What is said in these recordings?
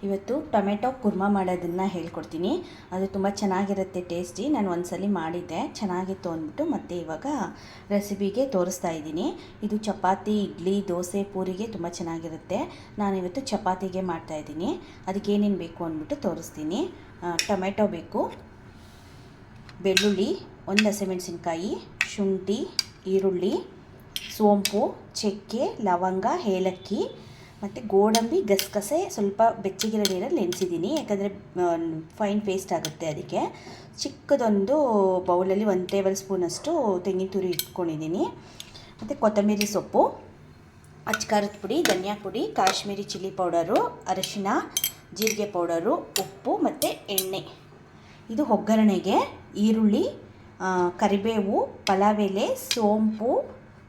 ಇವತ್ತು ಟೊಮೆಟೊ ಕುರ್ಮಾ ಮಾಡೋದನ್ನು ಹೇಳ್ಕೊಡ್ತೀನಿ. ಅದು ತುಂಬ ಚೆನ್ನಾಗಿರುತ್ತೆ, ಟೇಸ್ಟಿ. ನಾನು ಒಂದ್ಸಲಿ ಮಾಡಿದ್ದೆ, ಚೆನ್ನಾಗಿತ್ತು ಅಂದ್ಬಿಟ್ಟು ಮತ್ತೆ ಇವಾಗ ರೆಸಿಪಿಗೆ ತೋರಿಸ್ತಾ ಇದ್ದೀನಿ. ಇದು ಚಪಾತಿ, ಇಡ್ಲಿ, ದೋಸೆ, ಪೂರಿಗೆ ತುಂಬ ಚೆನ್ನಾಗಿರುತ್ತೆ. ನಾನಿವತ್ತು ಚಪಾತಿಗೆ ಮಾಡ್ತಾಯಿದ್ದೀನಿ. ಅದಕ್ಕೆ ಏನೇನು ಬೇಕು ಅಂದ್ಬಿಟ್ಟು ತೋರಿಸ್ತೀನಿ. ಟೊಮೆಟೊ ಬೇಕು, ಬೆಳ್ಳುಳ್ಳಿ, ಒಂದು ಹಸಿಮೆಣಸಿನ್ಕಾಯಿ, ಶುಂಠಿ, ಈರುಳ್ಳಿ, ಸೋಂಪು, ಚಕ್ಕೆ, ಲವಂಗ, ಏಲಕ್ಕಿ ಮತ್ತು ಗೋಡಂಬಿ, ಗಸಗಸೆ ಸ್ವಲ್ಪ ಬೆಚ್ಚಗಿರೋ ನೀರಲ್ಲಿ ನೆನೆಸಿದ್ದೀನಿ, ಯಾಕಂದರೆ ಫೈನ್ ಪೇಸ್ಟ್ ಆಗುತ್ತೆ. ಅದಕ್ಕೆ ಚಿಕ್ಕದೊಂದು ಬೌಲಲ್ಲಿ 1 ಟೇಬಲ್ ಸ್ಪೂನಷ್ಟು ತೆಂಗಿನ ತುರಿ ಇಟ್ಕೊಂಡಿದ್ದೀನಿ. ಮತ್ತು ಕೊತ್ತಂಬರಿ ಸೊಪ್ಪು, ಅಚ್ಕಾರದ ಪುಡಿ, ಧನಿಯಾ ಪುಡಿ, ಕಾಶ್ಮೀರಿ ಚಿಲ್ಲಿ ಪೌಡರು, ಅರಿಶಿನ, ಜೀರಿಗೆ ಪೌಡರು, ಉಪ್ಪು ಮತ್ತು ಎಣ್ಣೆ. ಇದು ಒಗ್ಗರಣೆಗೆ ಈರುಳ್ಳಿ, ಕರಿಬೇವು, ಪಲಾವ್ ಎಲೆ, ಸೋಂಪು,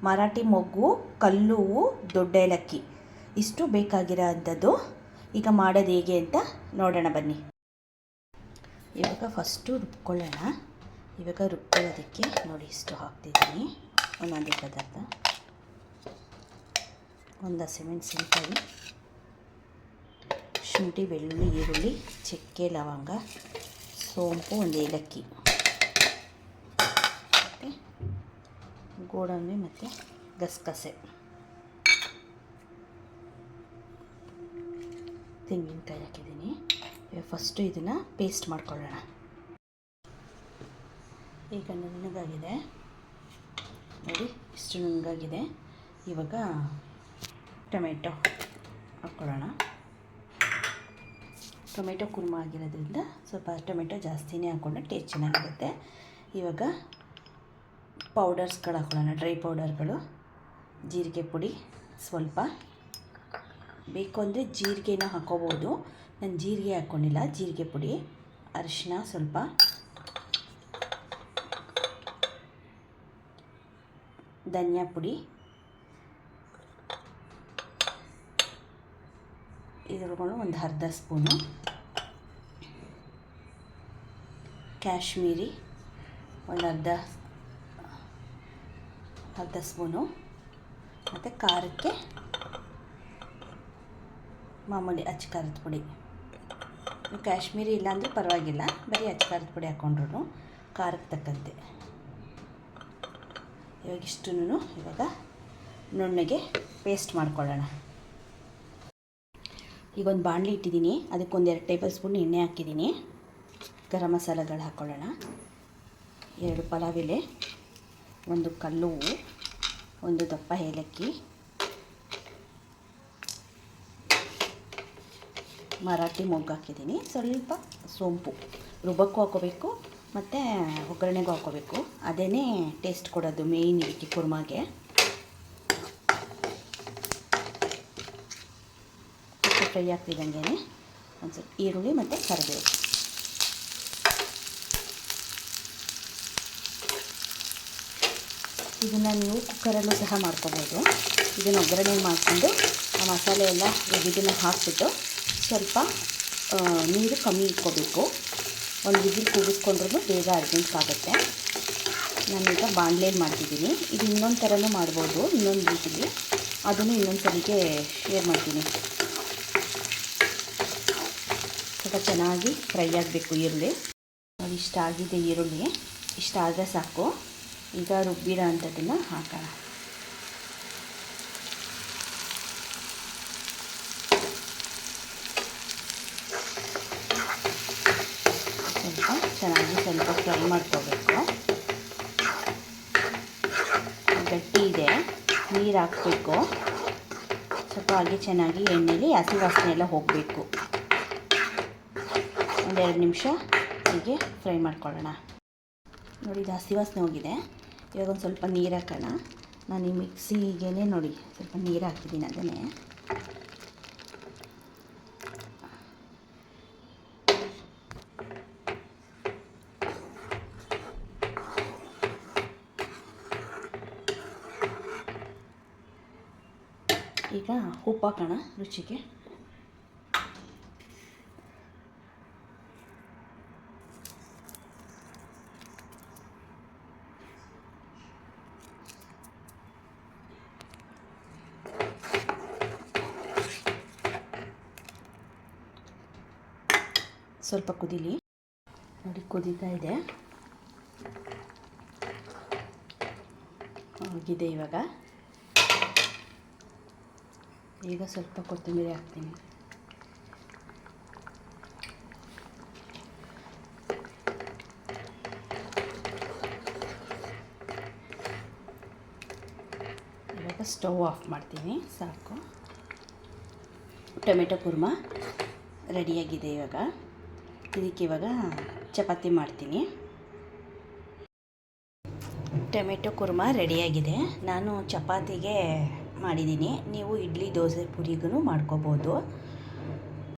ಮರಾಠಿ ಮೊಗ್ಗು, ಕಲ್ಲುವು, ದೊಡ್ಡ ಏಲಕ್ಕಿ ಇಷ್ಟು ಬೇಕಾಗಿರೋ ಅಂಥದ್ದು. ಈಗ ಮಾಡೋದು ಹೇಗೆ ಅಂತ ನೋಡೋಣ ಬನ್ನಿ. ಇವಾಗ ಫಸ್ಟು ರುಬ್ಕೊಳ್ಳೋಣ. ಇವಾಗ ರುಬ್ಕೊಳ್ಳೋದಕ್ಕೆ ನೋಡಿ ಇಷ್ಟು ಹಾಕ್ತಿದ್ದೀನಿ. ಒಂದೊಂದೇ ಪದಾರ್ಥ, ಒಂದು ಹಸಿಮೆಣಸಿನ್ಕಾಯಿ, ಶುಂಠಿ, ಬೆಳ್ಳುಳ್ಳಿ, ಈರುಳ್ಳಿ, ಚಕ್ಕೆ, ಲವಂಗ, ಸೋಂಪು, ಒಂದು ಏಲಕ್ಕಿ, ಮತ್ತು ಗೋಡಂಬಿ ಮತ್ತು ಗಸಗಸೆ, ತೆಂಗಿನಕಾಯಿ ಹಾಕಿದ್ದೀನಿ. ಫಸ್ಟು ಇದನ್ನು ಪೇಸ್ಟ್ ಮಾಡ್ಕೊಳ್ಳೋಣ. ಈಗ ನುಣ್ಣಗಾಗಿದೆ ನೋಡಿ, ಇಷ್ಟು ನುಣ್ಣಗಾಗಿದೆ. ಇವಾಗ ಟೊಮೆಟೊ ಹಾಕ್ಕೊಳ್ಳೋಣ. ಟೊಮೆಟೊ ಕುರ್ಮಾ ಆಗಿರೋದ್ರಿಂದ ಸ್ವಲ್ಪ ಟೊಮೆಟೊ ಜಾಸ್ತಿನೇ ಹಾಕ್ಕೊಂಡ್ರೆ ಟೇಸ್ಟ್ ಚೆನ್ನಾಗಿರುತ್ತೆ. ಇವಾಗ ಪೌಡರ್ಸ್ಗಳು ಹಾಕ್ಕೊಳ್ಳೋಣ. ಡ್ರೈ ಪೌಡರ್ಗಳು, ಜೀರಿಗೆ ಪುಡಿ ಸ್ವಲ್ಪ, ಬೇಕು ಅಂದರೆ ಜೀರಿಗೆನ ಹಾಕ್ಕೋಬೋದು. ನಾನು ಜೀರಿಗೆ ಹಾಕ್ಕೊಂಡಿಲ್ಲ, ಜೀರಿಗೆ ಪುಡಿ, ಅರಿಶಿನ ಸ್ವಲ್ಪ, ಧನಿಯಾ ಪುಡಿ, ಇದ್ರೊಳಗೆ ಒಂದು ಅರ್ಧ ಸ್ಪೂನು, ಕಾಶ್ಮೀರಿ ಒಂದು ಅರ್ಧ ಸ್ಪೂನು, ಮತ್ತು ಖಾರಕ್ಕೆ ಮಾಮೂಲಿ ಅಚ್ಕಾರದ ಪುಡಿ. ಕಾಶ್ಮೀರಿ ಇಲ್ಲಾಂದರೆ ಪರವಾಗಿಲ್ಲ, ಬರೀ ಅಚ್ಕಾರದ ಪುಡಿ ಹಾಕ್ಕೊಂಡ್ರು ಖಾರಕ್ಕೆ ತಕ್ಕಂತೆ. ಇವಾಗ ಇಷ್ಟನ್ನು ಇವಾಗ ನುಣ್ಣಗೆ ಪೇಸ್ಟ್ ಮಾಡ್ಕೊಳ್ಳೋಣ. ಈಗ ಒಂದು ಬಾಣಲಿ ಇಟ್ಟಿದ್ದೀನಿ, ಅದಕ್ಕೊಂದು 2 ಟೇಬಲ್ ಸ್ಪೂನ್ ಎಣ್ಣೆ ಹಾಕಿದ್ದೀನಿ. ಗರಂ ಮಸಾಲೆಗಳು ಹಾಕ್ಕೊಳ್ಳೋಣ. 2 ಪಲಾವ್ ಎಲೆ, ಒಂದು ಕಲ್ಲುವು, ಒಂದು ದಪ್ಪ ಏಲಕ್ಕಿ, ಮರಾಠಿ ಮೊಗ್ಗು ಹಾಕಿದ್ದೀನಿ, ಸ್ವಲ್ಪ ಸೋಂಪು. ರುಬ್ಬಕ್ಕೂ ಹಾಕೋಬೇಕು ಮತ್ತು ಒಗ್ಗರಣೆಗೂ ಹಾಕೋಬೇಕು. ಅದೇ ಟೇಸ್ಟ್ ಕೊಡೋದು ಮೇಯ್ನ್ ಇದಕ್ಕೆ ಕುರ್ಮಾಗೆ. ಫ್ರೈ ಆಗ್ತಿದ್ದಂಗೆ ಒಂದು ಸ್ವಲ್ಪ ಈರುಳ್ಳಿ ಮತ್ತು ಕರಿಬೇವು. ಇದನ್ನು ನೀವು ಕುಕ್ಕರಲ್ಲೂ ಸಹ ಮಾಡ್ಕೋಬೋದು. ಇದನ್ನು ಒಗ್ಗರಣೆ ಮಾಡಿಕೊಂಡು ಆ ಮಸಾಲೆ ಎಲ್ಲ ಇದನ್ನು ಹಾಕ್ಬಿಟ್ಟು ಸ್ವಲ್ಪ ನೀರು ಕಮ್ಮಿ ಇಟ್ಕೋಬೇಕು. ಒಂದು ವಿಜಿಲ್ ಕೂಗಿಸ್ಕೊಂಡ್ರೂ ಬೇಗ ಅರ್ಜೆಂಟ್ ಆಗುತ್ತೆ. ನಾನೀಗ ಬಾಣಲೆಯಲ್ಲಿ ಮಾಡ್ತಿದ್ದೀನಿ. ಇದು ಇನ್ನೊಂದು ಥರನೂ ಮಾಡ್ಬೋದು, ಇನ್ನೊಂದು ರೀತಿಲಿ. ಅದನ್ನು ಇನ್ನೊಂದು ಸಲಿಗೆ ಶೇರ್ ಮಾಡ್ತೀನಿ. ಸ್ವಲ್ಪ ಚೆನ್ನಾಗಿ ಫ್ರೈ ಆಗಬೇಕು ಈರುಳ್ಳಿ. ನೋಡಿ ಇಷ್ಟಾಗಿದೆ ಈರುಳ್ಳಿ, ಇಷ್ಟಾದರೆ ಸಾಕು. ಈಗ ರುಬ್ಬಿರೋ ಅಂಥದ್ದನ್ನು ಹಾಕೋಣ. ಚೆನ್ನಾಗಿ ಸ್ವಲ್ಪ ಫ್ರೈ ಮಾಡ್ಕೋಬೇಕು. ಗಟ್ಟಿ ಇದೆ, ನೀರು ಹಾಕಬೇಕು. ಸ್ವಲ್ಪ ಹಾಗೆ ಚೆನ್ನಾಗಿ ಎಣ್ಣೆಲಿ ಹಸಿ ವಾಸನೆ ಎಲ್ಲ ಹೋಗಬೇಕು. 1-2 ನಿಮಿಷ ಹೀಗೆ ಫ್ರೈ ಮಾಡ್ಕೊಳ್ಳೋಣ. ನೋಡಿ ಇದು ಹಸಿ ವಾಸನೆ ಹೋಗಿದೆ. ಇವಾಗ ಒಂದು ಸ್ವಲ್ಪ ನೀರು ಹಾಕೋಣ. ನಾನು ಈ ಮಿಕ್ಸಿಗೆ ನೋಡಿ ಸ್ವಲ್ಪ ನೀರು ಹಾಕಿದ್ದೀನಿ. ಅದನ್ನೇ ಈಗ ಉಪ್ಪು ಹಾಕೋಣ ರುಚಿಗೆ. ಸ್ವಲ್ಪ ಕುದೀಲಿ. ನೋಡಿ ಕುದೀತಾ ಇದೆ, ಆಗಿದೆ ಇವಾಗ. ಈಗ ಸ್ವಲ್ಪ ಕೊತ್ತಂಬರಿ ಹಾಕ್ತೀನಿ. ಇವಾಗ ಸ್ಟವ್ ಆಫ್ ಮಾಡ್ತೀನಿ, ಸಾಕು. ಟೊಮೆಟೊ ಕುರ್ಮ ರೆಡಿಯಾಗಿದೆ. ಇವಾಗ ಇದಕ್ಕೆ ಚಪಾತಿ ಮಾಡ್ತೀನಿ. ಟೊಮೆಟೊ ಕುರ್ಮ ರೆಡಿಯಾಗಿದೆ. ನಾನು ಚಪಾತಿಗೆ ಮಾಡಿದ್ದೀನಿ, ನೀವು ಇಡ್ಲಿ ದೋಸೆ ಪುರಿಗೂ ಮಾಡ್ಕೋಬೋದು.